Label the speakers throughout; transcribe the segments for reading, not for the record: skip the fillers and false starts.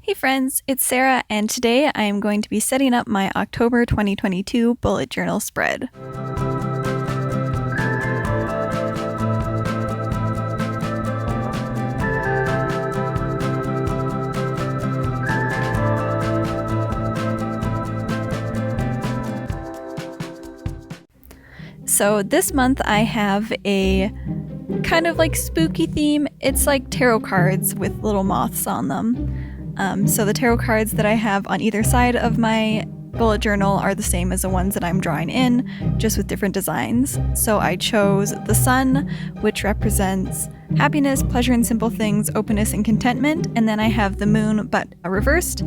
Speaker 1: Hey friends, it's Sarah, and today I am going to be setting up my October 2022 bullet journal spread. So this month I have a kind of like spooky theme. It's like tarot cards with little moths on them. So the tarot cards that I have on either side of my bullet journal are the same as the ones that I'm drawing in, just with different designs. So I chose the sun, which represents happiness, pleasure in simple things, openness, and contentment. And then I have the moon, but reversed,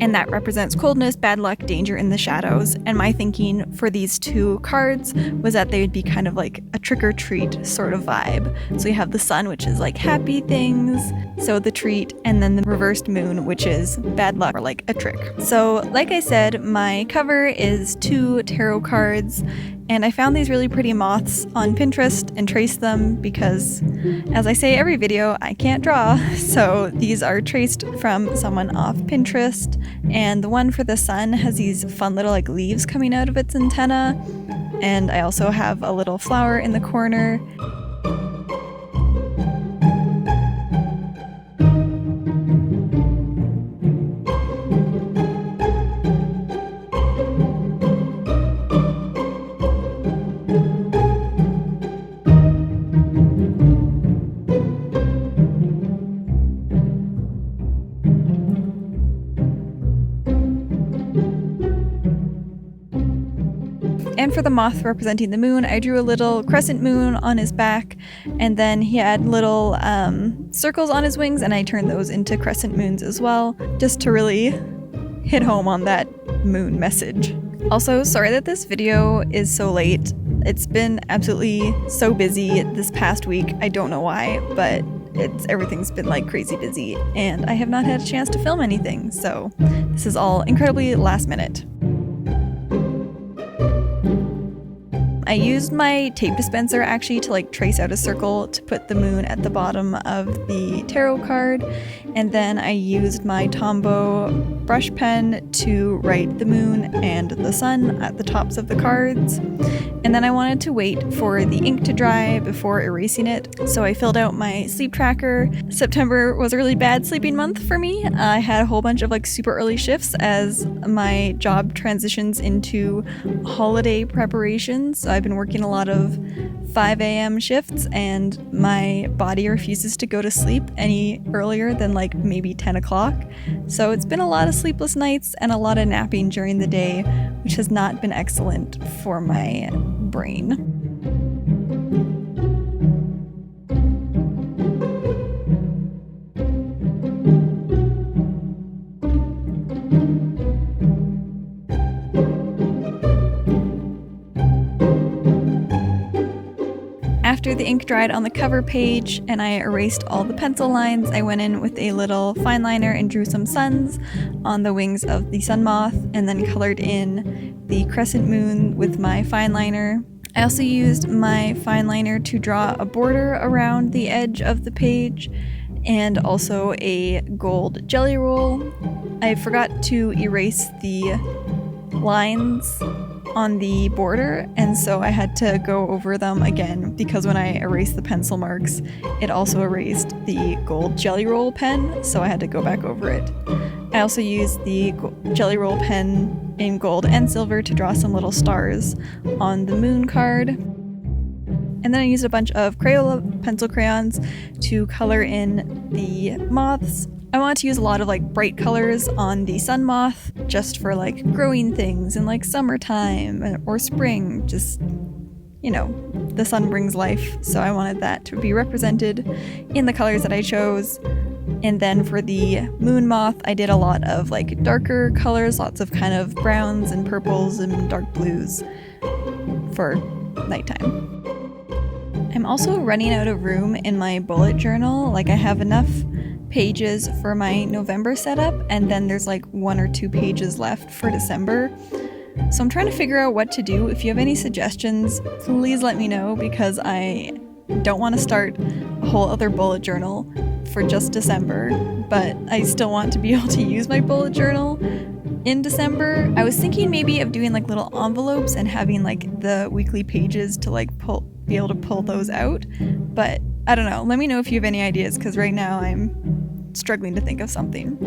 Speaker 1: and that represents coldness, bad luck, danger in the shadows. And my thinking for these two cards was that they would be kind of like a trick-or-treat sort of vibe. So you have the sun, which is like happy things, so the treat, and then the reversed moon, which is bad luck or like a trick. So like I said, my cover is two tarot cards, and I found these really pretty moths on Pinterest and traced them because, as I say every video, I can't draw. So these are traced from someone off Pinterest, and the one for the sun has these fun little like leaves coming out of its antenna, and I also have a little flower in the corner. And for the moth representing the moon, I drew a little crescent moon on his back, and then he had little circles on his wings, and I turned those into crescent moons as well, just to really hit home on that moon message. Also, sorry that this video is so late. It's been absolutely so busy this past week. I don't know why, but everything's been like crazy busy, and I have not had a chance to film anything, so this is all incredibly last minute. I used my tape dispenser actually to like trace out a circle to put the moon at the bottom of the tarot card, and then I used my Tombow brush pen to write the moon and the sun at the tops of the cards. And then I wanted to wait for the ink to dry before erasing it, so I filled out my sleep tracker. September was a really bad sleeping month for me. I had a whole bunch of like super early shifts as my job transitions into holiday preparations. So I've been working a lot of 5 a.m. shifts, and my body refuses to go to sleep any earlier than like maybe 10 o'clock. So it's been a lot of sleepless nights and a lot of napping during the day, which has not been excellent for my brain. After the ink dried on the cover page and I erased all the pencil lines, I went in with a little fine liner and drew some suns on the wings of the sun moth, and then colored in the crescent moon with my fine liner. I also used my fine liner to draw a border around the edge of the page, and also a gold jelly roll. I forgot to erase the lines on the border, and so I had to go over them again because when I erased the pencil marks, it also erased the gold jelly roll pen, so I had to go back over it. I also used the jelly roll pen in gold and silver to draw some little stars on the moon card. And then I used a bunch of Crayola pencil crayons to color in the moths. I wanted to use a lot of like bright colors on the sun moth, just for like growing things in like summertime or spring. Just, you know, the sun brings life, so I wanted that to be represented in the colors that I chose. And then for the moon moth, I did a lot of like darker colors, lots of kind of browns and purples and dark blues for nighttime. I'm also running out of room in my bullet journal. Like, I have enough pages for my November setup, and then there's like 1 or 2 pages left for December. So I'm trying to figure out what to do. If you have any suggestions, please let me know, because I don't want to start a whole other bullet journal for just December, but I still want to be able to use my bullet journal in December. I was thinking maybe of doing like little envelopes and having like the weekly pages to like be able to pull those out, but I don't know. Let me know if you have any ideas, because right now I'm struggling to think of something.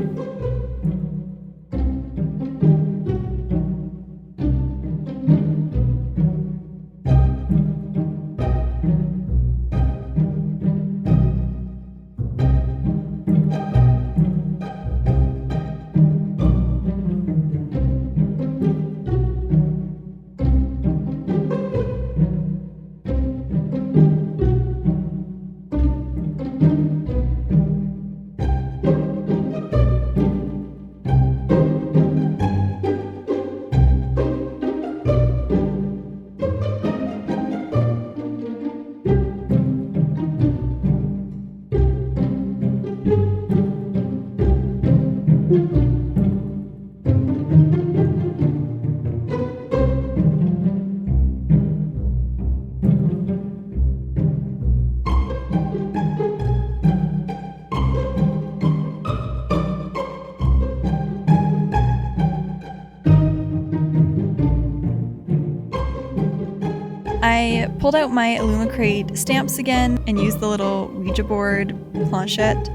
Speaker 1: I pulled out my Illumicrate stamps again and used the little Ouija board planchette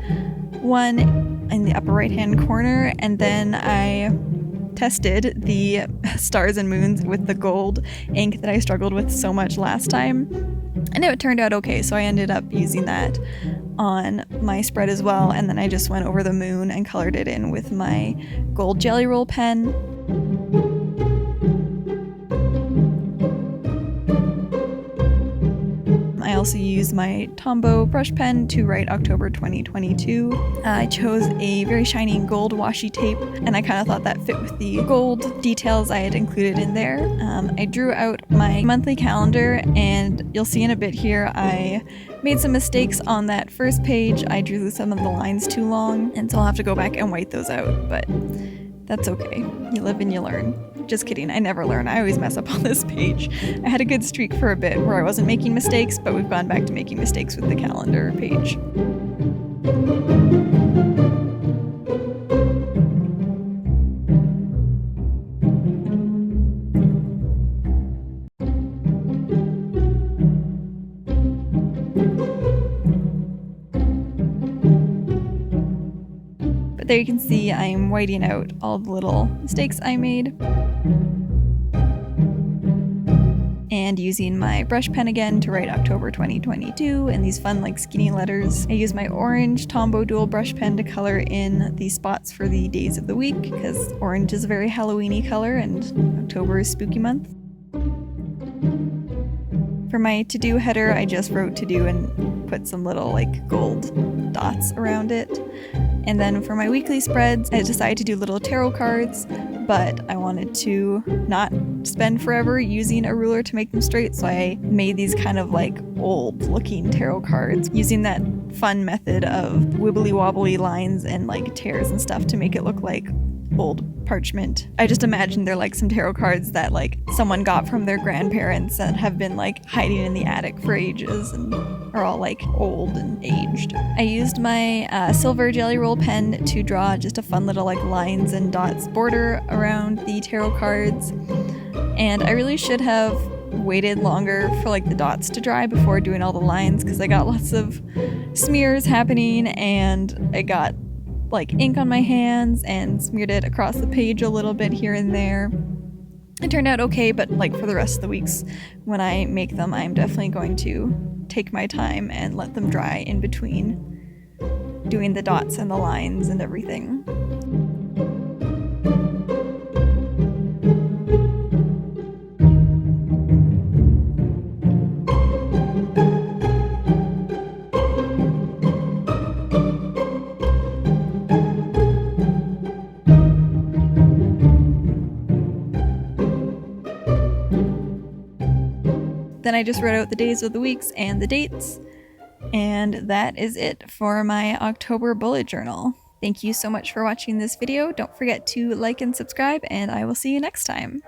Speaker 1: one in the upper right hand corner, and then I tested the stars and moons with the gold ink that I struggled with so much last time, and it turned out okay, so I ended up using that on my spread as well, and then I just went over the moon and colored it in with my gold Jelly Roll pen. I also used my Tombow brush pen to write October 2022. I chose a very shiny gold washi tape, and I kind of thought that fit with the gold details I had included in there. I drew out my monthly calendar, and you'll see in a bit here I made some mistakes on that first page. I drew some of the lines too long, and so I'll have to go back and white those out, but that's okay. You live and you learn. Just kidding, I never learn. I always mess up on this page. I had a good streak for a bit where I wasn't making mistakes, but we've gone back to making mistakes with the calendar page. But there you can see I'm whiting out all the little mistakes I made. And using my brush pen again to write October 2022 and these fun like skinny letters. I use my orange Tombow dual brush pen to color in the spots for the days of the week, because orange is a very Halloween-y color and October is spooky month. For my to-do header, I just wrote to-do and put some little like gold dots around it. And then for my weekly spreads, I decided to do little tarot cards, but I wanted to not spend forever using a ruler to make them straight, so I made these kind of like old looking tarot cards using that fun method of wibbly wobbly lines and like tears and stuff to make it look like old parchment. I just imagine they're like some tarot cards that like someone got from their grandparents and have been like hiding in the attic for ages and are all like old and aged. I used my silver Jelly Roll pen to draw just a fun little like lines and dots border around the tarot cards, and I really should have waited longer for like the dots to dry before doing all the lines, because I got lots of smears happening and I got like ink on my hands and smeared it across the page a little bit here and there. It turned out okay, but like for the rest of the weeks when I make them, I'm definitely going to take my time and let them dry in between doing the dots and the lines and everything. Then I just wrote out the days of the weeks and the dates, and that is it for my October bullet journal. Thank you so much for watching this video. Don't forget to like and subscribe, and I will see you next time.